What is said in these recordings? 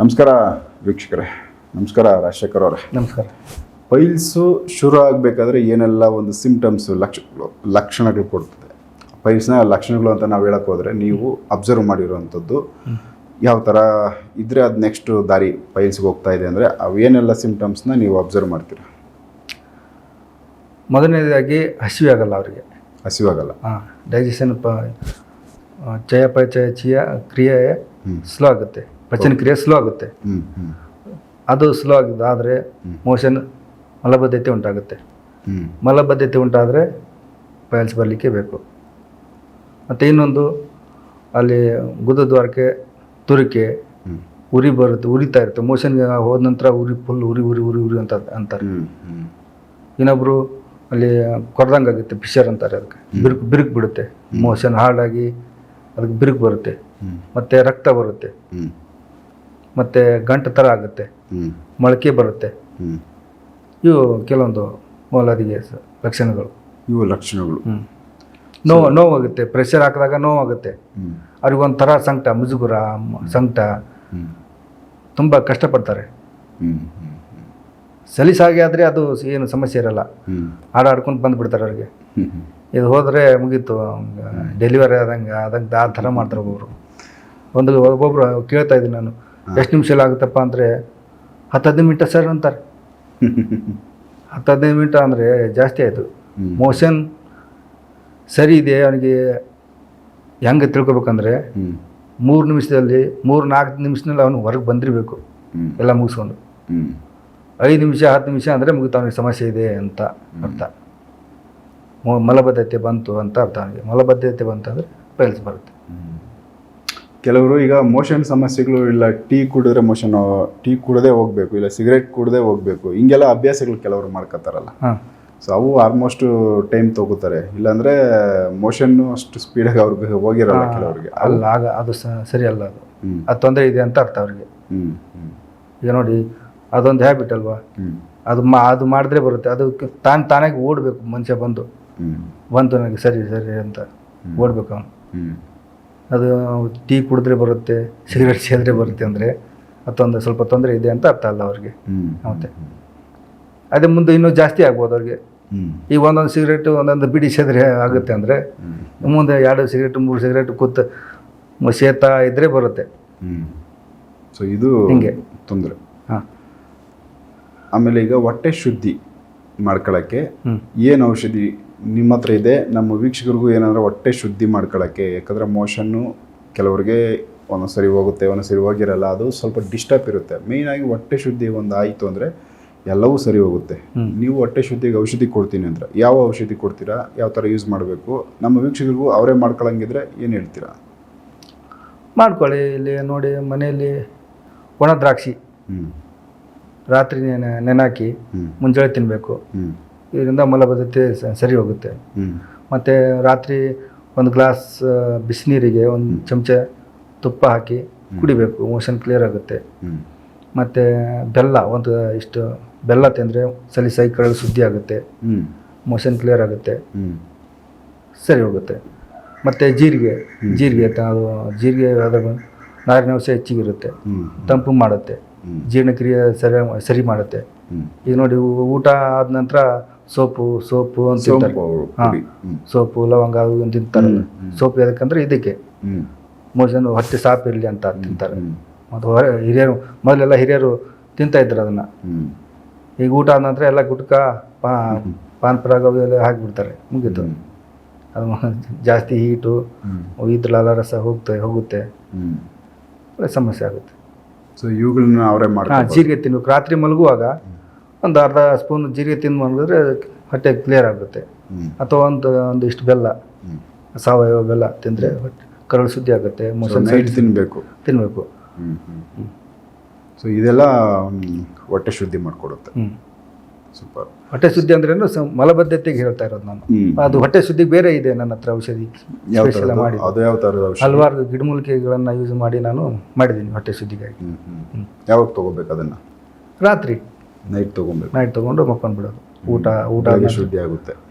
ನಮಸ್ಕಾರ ವೀಕ್ಷಕರೇ, ನಮಸ್ಕಾರ ರಾಜಶೇಖರ್ ಅವರೇ. ನಮಸ್ಕಾರ. ಪೈಲ್ಸು ಶುರು ಆಗಬೇಕಾದ್ರೆ ಏನೆಲ್ಲ ಒಂದು ಸಿಂಪ್ಟಮ್ಸು ಲಕ್ಷಣಗಳು ಕೊಡ್ತದೆ. ಪೈಲ್ಸ್ನ ಲಕ್ಷಣಗಳು ಅಂತ ನಾವು ಹೇಳಕ್ಕೆ ಹೋದರೆ ನೀವು ಅಬ್ಸರ್ವ್ ಮಾಡಿರೋವಂಥದ್ದು ಯಾವ ಥರ ಇದ್ದರೆ ಅದು ನೆಕ್ಸ್ಟು ದಾರಿ ಪೈಲ್ಸ್ಗೆ ಹೋಗ್ತಾ ಇದೆ ಅಂದರೆ ಅವೇನೆಲ್ಲ ಸಿಂಪ್ಟಮ್ಸ್ನ ನೀವು ಅಬ್ಸರ್ವ್ ಮಾಡ್ತೀರಾ? ಮೊದಲನೇದಾಗಿ ಹಸಿವೆ ಆಗಲ್ಲ ಅವರಿಗೆ. ಹಸಿವಾಗಲ್ಲ. ಡೈಜೆಷನ್ ಚಯಾಪಚಯ ಕ್ರಿಯೆ ಸ್ಲೋ ಆಗುತ್ತೆ, ಪಚನ ಕ್ರಿಯೆ ಸ್ಲೋ ಆಗುತ್ತೆ. ಅದು ಸ್ಲೋ ಆಗಿದ್ದಾದರೆ ಮೋಷನ್ ಮಲಬದ್ಧತೆ ಉಂಟಾಗುತ್ತೆ. ಮಲಬದ್ಧತೆ ಉಂಟಾದರೆ ಪೈಲ್ಸ್ ಬರಲಿಕ್ಕೆ ಬೇಕು. ಮತ್ತು ಇನ್ನೊಂದು ಅಲ್ಲಿ ಗುದದ್ವಾರಕ್ಕೆ ತುರಿಕೆ, ಉರಿ ಬರುತ್ತೆ, ಉರಿತಾ ಇರುತ್ತೆ. ಮೋಷನ್ಗೆ ಹೋದ ನಂತರ ಉರಿ ಫುಲ್ ಉರಿ ಉರಿ ಉರಿ ಉರಿ ಅಂತ ಅಂತಾರೆ. ಇನ್ನೊಬ್ಬರು ಅಲ್ಲಿ ಕೊಡ್ದಂಗೆ ಆಗುತ್ತೆ, ಫಿಶರ್ ಅಂತಾರೆ. ಅದಕ್ಕೆ ಬಿರುಕು ಬಿಡುತ್ತೆ, ಮೋಷನ್ ಹಾರ್ಡಾಗಿ ಅದಕ್ಕೆ ಬಿರುಕು ಬರುತ್ತೆ, ಮತ್ತು ರಕ್ತ ಬರುತ್ತೆ, ಮತ್ತು ಗಂಟು ಥರ ಆಗುತ್ತೆ, ಮೊಳಕೆ ಬರುತ್ತೆ. ಇವು ಕೆಲವೊಂದು ಮೂಲದಿಗೆ ಲಕ್ಷಣಗಳು. ಇವು ಲಕ್ಷಣಗಳು. ನೋವಾಗುತ್ತೆ, ಪ್ರೆಷರ್ ಹಾಕಿದಾಗ ನೋವಾಗುತ್ತೆ. ಅವ್ರಿಗೊಂಥರ ಸಂಕಟ, ಮುಜುಗುರ, ಸಂಕಟ, ತುಂಬ ಕಷ್ಟಪಡ್ತಾರೆ. ಸಲೀಸಾಗಿ ಆದರೆ ಅದು ಏನು ಸಮಸ್ಯೆ ಇರಲ್ಲ, ಆಡ್ಕೊಂಡು ಬಂದುಬಿಡ್ತಾರೆ ಅವ್ರಿಗೆ. ಇದು ಹೋದರೆ ಮುಗೀತು, ಡೆಲಿವರಿ ಆದಂಗೆ ಆ ಥರ ಮಾಡ್ತಾರೆ. ಒಬ್ಬೊಬ್ಬರು ಕೇಳ್ತಾ ಇದ್ದೀನಿ ನಾನು, ಎಷ್ಟು ನಿಮಿಷ ಆಗುತ್ತಪ್ಪ ಅಂದರೆ 10-15 ಮಿನಿಟ ಸರ್ ಅಂತಾರೆ. 10-15 ಮಿನಿಟ ಅಂದರೆ ಜಾಸ್ತಿ ಆಯಿತು. ಮೋಷನ್ ಸರಿ ಇದೆ ಅವನಿಗೆ ಹೆಂಗೆ ತಿಳ್ಕೊಬೇಕಂದ್ರೆ 3 ನಿಮಿಷದಲ್ಲಿ 3-4 ನಿಮಿಷದಲ್ಲಿ ಅವನು ಹೊರಗೆ ಬಂದಿರಬೇಕು ಎಲ್ಲ ಮುಗಿಸ್ಕೊಂಡು. 5 ನಿಮಿಷ 10 ನಿಮಿಷ ಅಂದರೆ ಮುಗಿತು, ಅವನಿಗೆ ಸಮಸ್ಯೆ ಇದೆ ಅಂತ ಅರ್ಥ. ಮಲಬದ್ಧತೆ ಬಂತು ಅಂತ ಅರ್ಥ. ಅವನಿಗೆ ಮಲಬದ್ಧತೆ ಬಂತಂದರೆ ಪೈಲ್ಸ್ ಬರುತ್ತೆ. ಕೆಲವರು ಈಗ ಮೋಷನ್ ಸಮಸ್ಯೆಗಳು, ಇಲ್ಲ ಟೀ ಕುಡದೇ ಹೋಗಬೇಕು, ಇಲ್ಲ ಸಿಗರೇಟ್ ಕುಡದೇ ಹೋಗಬೇಕು, ಹಿಂಗೆಲ್ಲ ಅಭ್ಯಾಸಗಳು ಕೆಲವರು ಮಾಡ್ಕೋತಾರಲ್ಲ. ಸೊ ಅವು ಆಲ್ಮೋಸ್ಟ್ ಟೈಮ್ ತಗೋತಾರೆ. ಇಲ್ಲಾಂದರೆ ಮೋಷನ್ನು ಅಷ್ಟು ಸ್ಪೀಡಾಗಿ ಅವ್ರಿಗೆ ಹೋಗಿರಲ್ಲ ಕೆಲವರಿಗೆ. ಅದು ಸರಿ ಅಲ್ಲ. ಅದು ತೊಂದರೆ ಇದೆ ಅಂತ ಅರ್ಥ ಅವ್ರಿಗೆ. ಈಗ ನೋಡಿ, ಅದೊಂದು ಹ್ಯಾಬಿಟ್ ಅಲ್ವಾ. ಅದು ಮಾಡಿದ್ರೆ ಬರುತ್ತೆ. ಅದು ತಾನಾಗಿ ಓಡಬೇಕು. ಮನುಷ್ಯ ಬಂತು ನನಗೆ ಸರಿ ಅಂತ ಓಡಬೇಕು ಅವನು. ಅದು ಟೀ ಕುಡಿದ್ರೆ ಬರುತ್ತೆ, ಸಿಗರೇಟ್ ಸೇದ್ರೆ ಬರುತ್ತೆ ಅಂದರೆ ಅದೊಂದು ಸ್ವಲ್ಪ ತೊಂದರೆ ಇದೆ ಅಂತ ಅರ್ಥ ಅಲ್ಲ ಅವ್ರಿಗೆ. ಮತ್ತೆ ಅದೇ ಮುಂದೆ ಇನ್ನೂ ಜಾಸ್ತಿ ಆಗ್ಬೋದು ಅವ್ರಿಗೆ. ಈಗ ಒಂದೊಂದು ಸಿಗರೇಟು ಒಂದೊಂದು ಬಿಡಿ ಸೇದ್ರೆ ಆಗುತ್ತೆ ಅಂದರೆ ಮುಂದೆ 2 ಸಿಗರೇಟು 3 ಸಿಗರೇಟು ಕೂತು ಸೇತಾ ಇದ್ದರೆ ಬರುತ್ತೆ. ಸೊ ಇದು ಹಿಂಗೆ ತೊಂದರೆ. ಆಮೇಲೆ ಈಗ ಹೊಟ್ಟೆ ಶುದ್ಧಿ ಮಾಡ್ಕೊಳ್ಳೋಕ್ಕೆ ಏನು ಔಷಧಿ ನಿಮ್ಮ ಹತ್ರ ಇದೆ? ನಮ್ಮ ವೀಕ್ಷಕರಿಗೂ ಏನಂದರೆ ಹೊಟ್ಟೆ ಶುದ್ಧಿ ಮಾಡ್ಕೊಳ್ಳೋಕ್ಕೆ, ಯಾಕಂದರೆ ಮೋಷನ್ನು ಕೆಲವರಿಗೆ ಒಂದೊಂದು ಸರಿ ಹೋಗುತ್ತೆ, ಒಂದೊಂದು ಸರಿ ಹೋಗಿರಲ್ಲ, ಅದು ಸ್ವಲ್ಪ ಡಿಸ್ಟರ್ಬ್ ಇರುತ್ತೆ. ಮೇಯ್ನಾಗಿ ಹೊಟ್ಟೆ ಶುದ್ಧಿ ಒಂದು ಆಯಿತು ಅಂದರೆ ಎಲ್ಲವೂ ಸರಿ ಹೋಗುತ್ತೆ. ನೀವು ಹೊಟ್ಟೆ ಶುದ್ಧಿಗೆ ಔಷಧಿ ಕೊಡ್ತೀನಿ ಅಂದರೆ ಯಾವ ಔಷಧಿ ಕೊಡ್ತೀರಾ, ಯಾವ ಥರ ಯೂಸ್ ಮಾಡಬೇಕು? ನಮ್ಮ ವೀಕ್ಷಕರಿಗೂ ಅವರೇ ಮಾಡ್ಕೊಳ್ಳಂಗಿದ್ರೆ ಏನು ಹೇಳ್ತೀರಾ? ಮಾಡ್ಕೊಳ್ಳಿ. ಇಲ್ಲಿ ನೋಡಿ, ಮನೆಯಲ್ಲಿ ಒಣ ದ್ರಾಕ್ಷಿ ರಾತ್ರಿ ನೆನಾಕಿ ಮುಂಜಾನೆ ತಿನ್ನಬೇಕು. ಇದರಿಂದ ಮಲಬದ್ಧತೆ ಸರಿ ಹೋಗುತ್ತೆ. ಮತ್ತು ರಾತ್ರಿ 1 ಗ್ಲಾಸ್ ಬಿಸಿನೀರಿಗೆ 1 ಚಮಚ ತುಪ್ಪ ಹಾಕಿ ಕುಡಿಬೇಕು, ಮೋಷನ್ ಕ್ಲಿಯರ್ ಆಗುತ್ತೆ. ಮತ್ತು ಬೆಲ್ಲ, ಇಷ್ಟು ಬೆಲ್ಲ ತಿಂದರೆ ಸಲೀಸಾಗಿ ಕರಳು ಶುದ್ಧಿ ಆಗುತ್ತೆ, ಮೋಷನ್ ಕ್ಲಿಯರ್ ಆಗುತ್ತೆ, ಸರಿ ಹೋಗುತ್ತೆ. ಮತ್ತು ಜೀರಿಗೆ ಅದು ಜೀರಿಗೆ ಅದರ ನಾರಿನಾಂಶ ಹೆಚ್ಚಿಗಿರುತ್ತೆ, ತಂಪು ಮಾಡುತ್ತೆ, ಜೀರ್ಣಕ್ರಿಯೆ ಸರಿ ಮಾಡುತ್ತೆ. ಈಗ ನೋಡಿ, ಊಟ ಆದ ನಂತರ ಸೋಪು ಅಂತ ತಿಂತಾರೆ. ಸೋಪು ಲವಂಗ ಅವು ತಿಂತಾರೆ. ಸೋಪು ಎದಕ್ಕಂದ್ರೆ ಇದಕ್ಕೆ ಮೋಷನ್ ಹೊಟ್ಟೆ ಸಾಪ್ ಇರಲಿ ಅಂತ ತಿಂತಾರೆ. ಮತ್ತು ಹಿರಿಯರು ಮೊದಲೆಲ್ಲ ತಿಂತಾ ಇದ್ರು ಅದನ್ನು. ಈಗ ಊಟ ಆದ ನಂತರ ಎಲ್ಲ ಗುಟ್ಕ ಪಾನ್ ಪರಾಗ ಅವೆಲ್ಲ ಹಾಕಿಬಿಡ್ತಾರೆ, ಮುಗೀತು. ಅದು ಜಾಸ್ತಿ ಹೀಟು, ಇದ್ರಲ್ಲ ರಸ ಹೋಗುತ್ತೆ, ಸಮಸ್ಯೆ ಆಗುತ್ತೆ. ಸೊ ಇವುಗಳನ್ನ ಅವರೇ ಮಾಡ್ತಾರೆ. ಜೀರಿಗೆ ತಿನ್ಬೇಕು. ರಾತ್ರಿ ಮಲಗುವಾಗ ಒಂದು ಅರ್ಧ ಸ್ಪೂನ್ ಜೀರಿಗೆ ತಿಂದು ಮಲಗಿದ್ರೆ ಹೊಟ್ಟೆ ಕ್ಲಿಯರ್ ಆಗುತ್ತೆ. ಅಥವಾ ಒಂದಿಷ್ಟು ಬೆಲ್ಲ, ಸಾವಯವ ಬೆಲ್ಲ ತಿಂದರೆ ಕರಳು ಶುದ್ಧಿ ಆಗುತ್ತೆ, ಮೋಷನ್ ತಿನ್ನಬೇಕು. ಸೊ ಇದೆಲ್ಲ ಹೊಟ್ಟೆ ಶುದ್ಧಿ ಮಾಡಿಕೊಡುತ್ತೆ. ಸೂಪರ್. ಹೊಟ್ಟೆ ಶುದ್ಧಿ ಅಂದ್ರೇನು, ಮಲಬದ್ಧತೆಗೆ ಹೇಳ್ತಾ ಇರೋದು ನಾನು. ಅದು ಹೊಟ್ಟೆ ಶುದ್ಧಿಗೆ ಬೇರೆ ಇದೆ ನನ್ನ ಹತ್ರ ಔಷಧಿ. ಮಾಡಿ ಹಲವಾರು ಗಿಡಮೂಲಿಕೆಗಳನ್ನು ಯೂಸ್ ಮಾಡಿ ನಾನು ಮಾಡಿದ್ದೀನಿ ಹೊಟ್ಟೆ ಶುದ್ಧಿಗಾಗಿ. ಯಾವಾಗ ತೊಗೋಬೇಕು ಅದನ್ನು? ರಾತ್ರಿ ನೈಟ್ ತೊಗೊಂಡು ಮಕ್ಕೊಂಡು ಬಿಡೋದು. ಊಟ ಶುದ್ಧಿ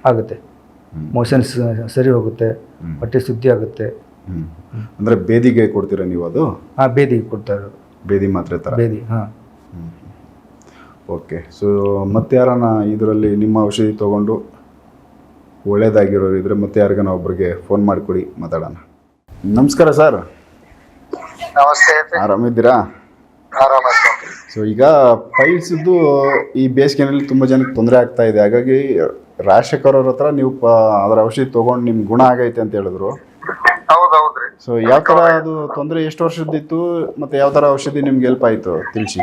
ಆಗುತ್ತೆ, ಮೋಷನ್ಸ್ ಸರಿ ಹೋಗುತ್ತೆ, ಹೊಟ್ಟೆ ಶುದ್ಧಿ ಆಗುತ್ತೆ. ಅಂದರೆ ಬೇದಿಗೆ ಕೊಡ್ತೀರಾ ನೀವು? ಅದು ಬೇದಿಗೆ ಕೊಡ್ತಾ ಇರೋದು. ಬೇದಿ ಮಾತ್ರೆ ಥರ. ಬೇದಿ. ಹಾಂ. ಓಕೆ. ಸೊ ಮತ್ತೆ ಯಾರನ್ನ ಇದರಲ್ಲಿ ನಿಮ್ಮ ಔಷಧಿ ತೊಗೊಂಡು ಒಳ್ಳೇದಾಗಿರೋರು ಇದ್ರೆ ಮತ್ತೆ ಯಾರಿಗಾನ ಒಬ್ರಿಗೆ ಫೋನ್ ಮಾಡಿಕೊಡಿ, ಮಾತಾಡೋಣ. ನಮಸ್ಕಾರ ಸರ್. ನಮಸ್ತೆ. ಆರಾಮಿದ್ದೀರಾ? ಆರಾಮ. ಸೊ ಈಗ ಪೈಲ್ಸಿದ್ದು ಈ ಬೇಸಿಗೆನಲ್ಲಿ ತುಂಬ ಜನಕ್ಕೆ ತೊಂದರೆ ಆಗ್ತಾ ಇದೆ. ಹಾಗಾಗಿ ರಾಜಶೇಖರ್ ಅವ್ರ ಹತ್ರ ನೀವು ಅದರ ಔಷಧಿ ತೊಗೊಂಡು ನಿಮ್ಗೆ ಗುಣ ಆಗೈತೆ ಅಂತ ಹೇಳಿದ್ರು. ಹೌದೌದ್ರಿ. ಸೊ ಯಾವ ಥರ ಅದು ತೊಂದರೆ ಎಷ್ಟು ವರ್ಷದಿತ್ತು ಮತ್ತು ಯಾವ ಥರ ಔಷಧಿ ನಿಮ್ಗೆ ಹೆಲ್ಪ್ ಆಯಿತು ತಿಳಿಸಿ.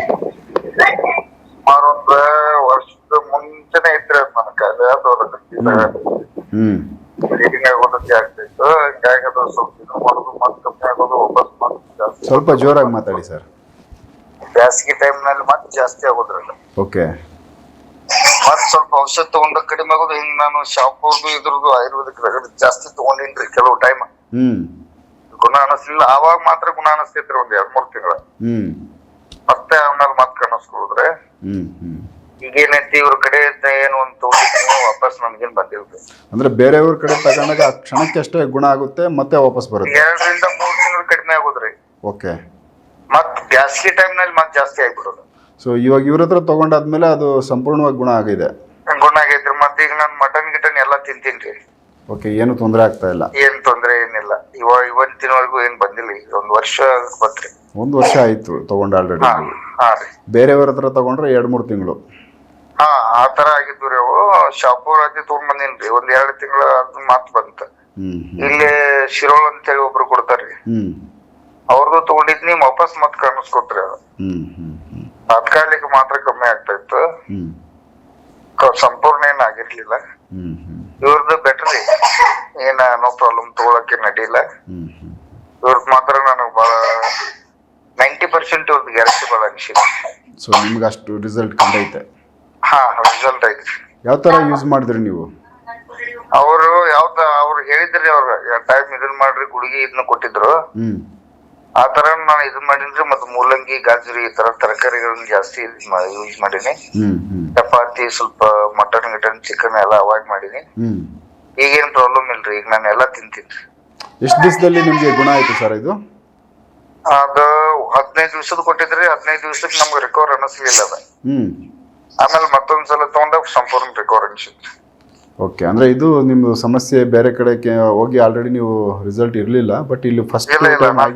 ಸುಮಾರು ಒಂದು ವರ್ಷದ ಮುಂಚೆನೆ ಇದ್ರೆ ಬ್ಲೀಡಿಂಗ್ ಆಗೋದು ಜಾಸ್ತಿ ಇತ್ತು. ಹಿಂಗಾಗಿ ಅದು ಸ್ವಲ್ಪ ಇದು ಮಾಡೋದು ಮತ್ತೆ ಕಮ್ಮಿ ಆಗೋದು, ವಾಪಸ್ ಮತ್ತೆ ಜಾಸ್ತಿ. ಸ್ವಲ್ಪ ಜೋರಾಗಿ ಮಾತಾಡಿ ಸರ್. ಬೇಸಿಗೆ ಟೈಮ್ನಲ್ಲಿ ಮತ್ತೆ ಜಾಸ್ತಿ ಆಗೋದ್ರಲ್ಲ. ಓಕೆ. ಮತ್ತೆ ಸ್ವಲ್ಪ ಔಷಧ ತಗೊಂಡ ಕಡಿಮೆ ಆಗೋದು. ಹಿಂಗ್ ನಾನು ಶಾಪುರ್ದು ಇದ್ರದ್ದು ಆಯುರ್ವೇದಿಕ್ ಜಾಸ್ತಿ ತಗೊಂಡಿನ್ರಿ ಕೆಲವು ಟೈಮ್. ಗುಣ ಅನಿಸ್ಲಿಲ್ಲ. ಆವಾಗ ಮಾತ್ರ ಗುಣ ಅನಿಸ್ತೈತ್ರಿ ಒಂದ್ 2-3 ತಿಂಗಳ. ಮತ್ತೆ ಆಮೇಲೆ ಮತ್ತೆ ಕಾಣಿಸ್ಕೊಳಿದ್ರೆ ಈಗೇನೈತಿ ಇವ್ರ ಕಡೆ ಏನು ಒಂದು ತಗೊಂಡಿದ್ದೀನಿ, ವಾಪಸ್ ನಮ್ಗೇನ್ ಬಂದಿಲ್ರಿ. ಅಂದ್ರೆ ಬೇರೆಯವ್ರ ಕಡೆ ತಗೊಂಡಾಗ ಆ ಕ್ಷಣಕ್ಕೆ ಅಷ್ಟೇ ಗುಣ ಆಗುತ್ತೆ, ಮತ್ತೆ ವಾಪಸ್ ಬರುತ್ತೆ. 2-3 ತಿಂಗಳು ಕಡಿಮೆ ಆಗೋದ್ರಿ. ಓಕೆ. ಮತ್ ಬ್ಯಾಸಿಗೆ ಟೈಮ್ ನಲ್ಲಿ ಮತ್ತೆ ಜಾಸ್ತಿ ಆಗ್ಬಿಡೋದು. ಸೊ ಇವಾಗ ಇವ್ರ ಹತ್ರ ತಗೊಂಡಾದ್ಮೇಲೆ ಅದು ಸಂಪೂರ್ಣವಾಗಿ ಗುಣ ಆಗಿದೆ. ಗುಣ ಆಗೈತ್ರಿ. ಮತ್ತೆ ಈಗ ನಾನು ಮಟನ್ ಗಿಟನ್ ಎಲ್ಲಾ ತಿಂತೀನಿ. ಓಕೆ. ಏನು ತೊಂದರೆ ಆಗ್ತಾ ಇಲ್ಲ? ಏನ್ ತೊಂದ್ರೆ ಏನಿಲ್ಲ. ಇವತ್ತಿನವರೆಗೂ ಏನ್ ಬಂದಿಲ್ಲ. ಈಗ 1 ವರ್ಷ ಬಂತ್ರಿ. 1 ವರ್ಷ ಆಯ್ತು ತಗೊಂಡು ಆಲ್ರೆಡಿ. ಹಾ ರೀ. ಬೇರೆಯವ್ರ ಹತ್ರ ತಗೊಂಡ್ರೆ 2-3 ತಿಂಗಳು. ಹಾ, ಆ ತರ ಆಗಿದ್ವು ರೀ ಅವು. ಶಾಪೂರ್ ಅದೇ ತಗೊಂಡ್ ಬಂದಿನ್ರಿ. 1-2 ತಿಂಗಳ ಅದ್ ಮಾತ್ ಬಂತ. ಇಲ್ಲಿ ಶಿರೋಳ್ ಅಂತೇಳಿ ಒಬ್ರು ಕೊಡ್ತಾರ್ರಿ, ಅವ್ರದ್ದು ತಗೊಂಡಿದ್ನಿ. ವಾಪಸ್ ಮತ್ ಕಾಣಿಸ್ಕೊಟ್ರಿ. ಅದು ತಾತ್ಕಾಲಿಕ ಮಾತ್ರ ಕಮ್ಮಿ ಆಗ್ತಾ ಇತ್ತು, ಸಂಪೂರ್ಣ ಏನ್ ಆಗಿರ್ಲಿಲ್ಲ. ಇವ್ರದ್ದು ಬೆಟ್ರಿ, ಏನ ನೋ ಪ್ರಾಬ್ಲಮ್, ತಗೊಳಕ್ಕೆ ನಡಿಲ್ಲ. ಇವ್ರದ್ ಮಾತ್ರ ನನಗ್ ಬಾಳ 90% ಇವ್ರದ್ದು ಗ್ಯಾರಂಟಿ ಬಾಳ ಅನ್ಸಿಲ್ಲ. ಸೊ ನಿಮ್ಗೆ ಅಷ್ಟು ರಿಸಲ್ಟ್ ಕಂಡೈತೆ? ಹಾ, ರಿಸಲ್ಟ್ ಐತಿ. ಯಾವ ತರ ಯೂಸ್ ಮಾಡಿದ್ರಿ ನೀವು? ಅವರು ಅವ್ರು ಹೇಳಿದ್ರಿ, ಅವ್ರ ಟೈಮ್ ಇದನ್ ಮಾಡ್ರಿ, ಗುಳಿಗೆ ಇದನ್ನ ಕೊಟ್ಟಿದ್ರು. ಆ ತರ ನಾನು ಇದನ್ ಮಾಡೀನ್ರಿ. ಮತ್ತೆ ಮೂಲಂಗಿ, ಗಾಜರಿ ಈ ತರ ತರಕಾರಿಗಳನ್ನ ಜಾಸ್ತಿ ಯೂಸ್ ಮಾಡೀನಿ. ಚಪಾತಿ, ಸ್ವಲ್ಪ ಮಟನ್ ಗಿಟನ್ ಚಿಕನ್ ಎಲ್ಲ ಅವಾಯ್ಡ್ ಮಾಡೀನಿ. ಈಗೇನ್ ಪ್ರಾಬ್ಲಮ್ ಇಲ್ರಿ. ಈಗ ನಾನು ಎಲ್ಲಾ ತಿಂತೀನಿ. ಎಷ್ಟು ದಿವಸದಲ್ಲಿ ನಿಮ್ಗೆ ಗುಣ ಆಯ್ತು ಸರ್ ಇದು? ಅದು 15 ದಿವಸದ ಕೊಟ್ಟಿದ್ರಿ. 15 ದಿವಸಕ್ಕೆ ನಮ್ಗೆ ರಿಕವರ್ ಅನಿಸ್ಲಿಲ್ಲ ಅದ. ಆಮೇಲೆ ಮತ್ತೊಂದ್ಸಲ ತಗೊಂಡಾಗ ಸಂಪೂರ್ಣ ರಿಕವರ್ ಅನ್ಸಿತ್ತು. ಓಕೆ. ಅಂದ್ರೆ ಇದು ನಿಮ್ದು ಸಮಸ್ಯೆ ಬೇರೆ ಕಡೆ ಹೋಗಿ ಆಲ್ರೆಡಿ ನೀವು ರಿಸಲ್ಟ್ ಇರ್ಲಿಲ್ಲ, ಬಟ್ ಇಲ್ಲಿ ಫಸ್ಟ್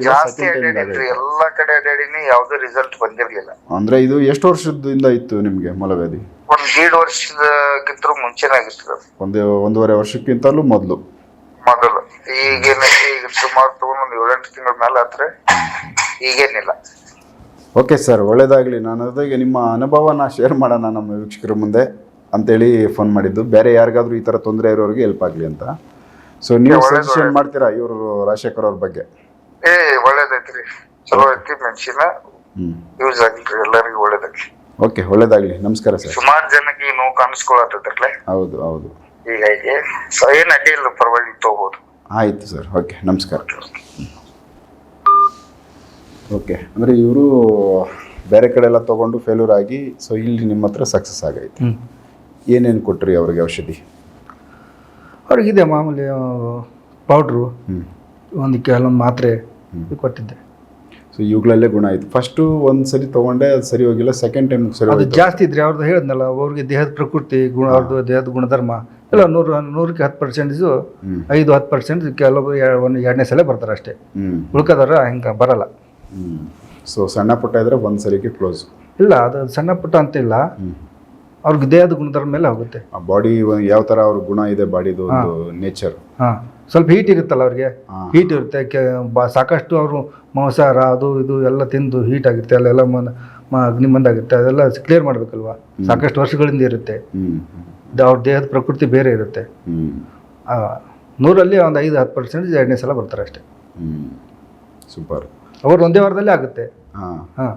ಜಾಸ್ತಿ ಅಡ್ಯಾಡಿನ್ರಿ. ಎಲ್ಲಾ ಕಡೆ ಅಡ್ಯಾಡಿನಿ, ಯಾವ್ದು ರಿಸಲ್ಟ್ ಬಂದಿರ್ಲಿಲ್ಲ. ಅಂದ್ರೆ ಇದು ಎಷ್ಟು ವರ್ಷದಿಂದ ಇತ್ತು ನಿಮ್ಗೆ ಮೂಲವ್ಯಾಧಿ? 1.5 ವರ್ಷಕ್ಕಿಂತ ಮುಂಚೆನೇ ಆಗಿತ್ತು. 1.5 ವರ್ಷಕ್ಕಿಂತಲೂ ಮೊದಲು. ಈಗೇನೈತಿ, ಈಗ ಸುಮಾರು ತಗೊಂಡ್ 7-8 ತಿಂಗಳ ಮೇಲೆ ಆತ್ರೆ. ಈಗೇನಿಲ್ಲ. ಓಕೆ ಸರ್, ಒಳ್ಳೇದಾಗಲಿ. ನಾನು ಅದಾಗೆ ನಿಮ್ಮ ಅನುಭವನ ಶೇರ್ ಮಾಡೋಣ ನಮ್ಮ ವೀಕ್ಷಕರ ಮುಂದೆ ಅಂತೇಳಿ ಫೋನ್ ಮಾಡಿದ್ದು. ಬೇರೆ ಯಾರಿಗಾದ್ರೂ ಈ ಥರ ತೊಂದರೆ ಇರೋರಿಗೆ ಹೆಲ್ಪ್ ಆಗಲಿ ಅಂತ. ಸೊ ನೀವು ಸಜೆಷನ್ ಮಾಡ್ತೀರಾ ಇವರು ರಾಜಶೇಖರ್ ಅವ್ರ ಬಗ್ಗೆ? ಒಳ್ಳೇದೈತ್ರಿ, ಚಲೋ ಐತಿ. ಮೆಣಸಿನ ಯೂಸ್ ಆಗಿಲ್ರಿ, ಎಲ್ಲರಿಗೂ ಒಳ್ಳೇದಾಗ್ಲಿ. ಓಕೆ, ಒಳ್ಳೇದಾಗ್ಲಿ. ನಮಸ್ಕಾರ ಸರ್. ಸುಮಾರು ಜನಕ್ಕೆ ಈ ನೋವು ಕಾಣಿಸ್ಕೊಳತ್ತೈತ್ರಲ್ಲ. ಹೌದು ಹೌದು. ಹೀಗಾಗಿ ಏನ್ ಅಡ್ಡಿ ಇಲ್ಲ, ಪರವಾಗಿಲ್ಲ, ತಗೋಬಹುದು. ಆಯ್ತು ಸರ್. ಓಕೆ, ನಮಸ್ಕಾರ. ಓಕೆ. ಅಂದರೆ ಇವರು ಬೇರೆ ಕಡೆ ಎಲ್ಲ ತೊಗೊಂಡು ಫೇಲ್ಯೂರ್ ಆಗಿ, ಸೊ ಇಲ್ಲಿ ನಿಮ್ಮ ಹತ್ರ ಸಕ್ಸಸ್ ಆಗೈತೆ. ಏನೇನು ಕೊಟ್ರಿ ಅವ್ರಿಗೆ ಔಷಧಿ? ಅವ್ರಿಗಿದೆ ಮಾಮೂಲಿ ಪೌಡ್ರು, ಒಂದು ಕೆಲವೊಂದು ಮಾತ್ರೆ ಕೊಟ್ಟಿದ್ದೆ. ಸೊ ಇವುಗಳಲ್ಲೇ ಗುಣ ಆಯಿತು. ಫಸ್ಟು ಒಂದು ಸರಿ ತೊಗೊಂಡೆ, ಅದು ಸರಿ ಹೋಗಿಲ್ಲ. ಸೆಕೆಂಡ್ ಟೈಮ್ ಸರಿ ಅದು ಜಾಸ್ತಿ ಇದ್ರಿ. ಅವ್ರದ್ದು ಹೇಳಿದ್ನಲ್ಲ, ಅವ್ರಿಗೆ ದೇಹದ ಪ್ರಕೃತಿ ಗುಣ, ಅವ್ರದ್ದು ದೇಹದ ಗುಣಧರ್ಮ ಎಲ್ಲ 100ಕ್ಕೆ 10%, 5-10% ಕೆಲವೊಬ್ರು 2ನೇ ಸಲ ಬರ್ತಾರೆ ಅಷ್ಟೇ. ಉಳ್ಕೋದವ್ರ ಹಿಂಗೆ ಬರಲ್ಲ. ಸೊ ಸಣ್ಣ ಪುಟ್ಟ ಇದ್ರೆ ಒಂದು ಸರಿಗೆ ಕ್ಲೋಸ್ ಇಲ್ಲ. ಅದು ಸಣ್ಣ ಪುಟ್ಟ ಅಂತಿಲ್ಲ, ಅವ್ರಿಗೆ ದೇಹದ ಗುಣಧರ್ಮ ಮೇಲೆ ಹೋಗುತ್ತೆ. ಬಾಡಿ ಯಾವ ಥರ ಅವ್ರ ಗುಣ ಇದೆ, ಬಾಡಿದು ಒಂದು ನೇಚರ್. ಹಾಂ, ಸ್ವಲ್ಪ ಹೀಟ್ ಇರುತ್ತಲ್ಲ ಅವ್ರಿಗೆ, ಹೀಟ್ ಇರುತ್ತೆ. ಸಾಕಷ್ಟು ಅವರು ಮಾಂಸಾಹಾರ ಅದು ಇದು ಎಲ್ಲ ತಿಂದು ಹೀಟ್ ಆಗಿರುತ್ತೆ, ಅಲ್ಲೆಲ್ಲ ಅಗ್ನಿ ಮಂದಾಗಿರುತ್ತೆ. ಅದೆಲ್ಲ ಕ್ಲಿಯರ್ ಮಾಡಬೇಕಲ್ವಾ, ಸಾಕಷ್ಟು ವರ್ಷಗಳಿಂದ ಇರುತ್ತೆ. ಅವ್ರ ದೇಹದ ಪ್ರಕೃತಿ ಬೇರೆ ಇರುತ್ತೆ. 100ರಲ್ಲಿ ಒಂದು 5-10% 2ನೇ ಸಲ ಬರ್ತಾರೆ ಅಷ್ಟೇ. ಸೂಪರ್. ಅವ್ರು ಒಂದೇ ವಾರದಲ್ಲಿ ಆಗುತ್ತೆ. ಹಾಂ.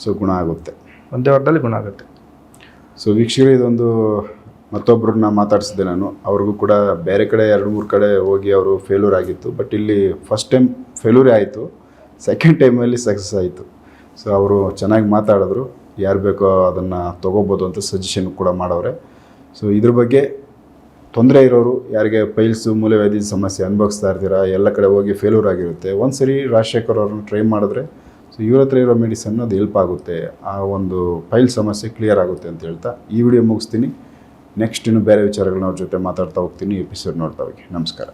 ಸೊ ಗುಣ ಆಗುತ್ತೆ, ಒಂದೇ ವಾರದಲ್ಲಿ ಗುಣ ಆಗುತ್ತೆ. ಸೊ ವೀಕ್ಷಕರು, ಇದೊಂದು ಮತ್ತೊಬ್ಬರನ್ನ ಮಾತಾಡಿಸಿದೆ ನಾನು. ಅವ್ರಿಗೂ ಕೂಡ ಬೇರೆ ಕಡೆ 2-3 ಕಡೆ ಹೋಗಿ ಅವರು ಫೇಲ್ಯೂರ್ ಆಗಿತ್ತು. ಬಟ್ ಇಲ್ಲಿ ಫಸ್ಟ್ ಟೈಮ್ ಫೇಲ್ಯೂರೇ ಆಯಿತು, ಸೆಕೆಂಡ್ ಟೈಮಲ್ಲಿ ಸಕ್ಸಸ್ ಆಯಿತು. ಸೊ ಅವರು ಚೆನ್ನಾಗಿ ಮಾತಾಡಿದ್ರು. ಯಾರು ಬೇಕೋ ಅದನ್ನು ತೊಗೋಬೋದು ಅಂತ ಸಜೆಷನ್ ಕೂಡ ಮಾಡವ್ರೆ. ಸೊ ಇದ್ರ ಬಗ್ಗೆ ತೊಂದರೆ ಇರೋರು, ಯಾರಿಗೆ ಪೈಲ್ಸು ಮೂಲವ್ಯಾಧಿ ಸಮಸ್ಯೆ ಅನುಭವಿಸ್ತಾ ಇರ್ತೀರಾ, ಎಲ್ಲ ಕಡೆ ಹೋಗಿ ಫೇಲ್ಯೂರ್ ಆಗಿರುತ್ತೆ, ಒಂದು ಸರಿ ರಾಜಶೇಖರ್ ಅವ್ರನ್ನ ಟ್ರೈ ಮಾಡಿದ್ರೆ ಸೊ ಇವ್ರ ಹತ್ರ ಇರೋ ಮೆಡಿಸನ್ ಅದು ಹೆಲ್ಪ್ ಆಗುತ್ತೆ, ಆ ಒಂದು ಪೈಲ್ ಸಮಸ್ಯೆ ಕ್ಲಿಯರ್ ಆಗುತ್ತೆ ಅಂತ ಹೇಳ್ತಾ ಈ ವಿಡಿಯೋ ಮುಗಿಸ್ತೀನಿ. ನೆಕ್ಸ್ಟ್ ಇನ್ನು ಬೇರೆ ವಿಚಾರಗಳನ್ನ ಅವ್ರ ಜೊತೆ ಮಾತಾಡ್ತಾ ಹೋಗ್ತೀನಿ. ಎಪಿಸೋಡ್ ನೋಡ್ತಾ ಹೋಗಿ. ನಮಸ್ಕಾರ.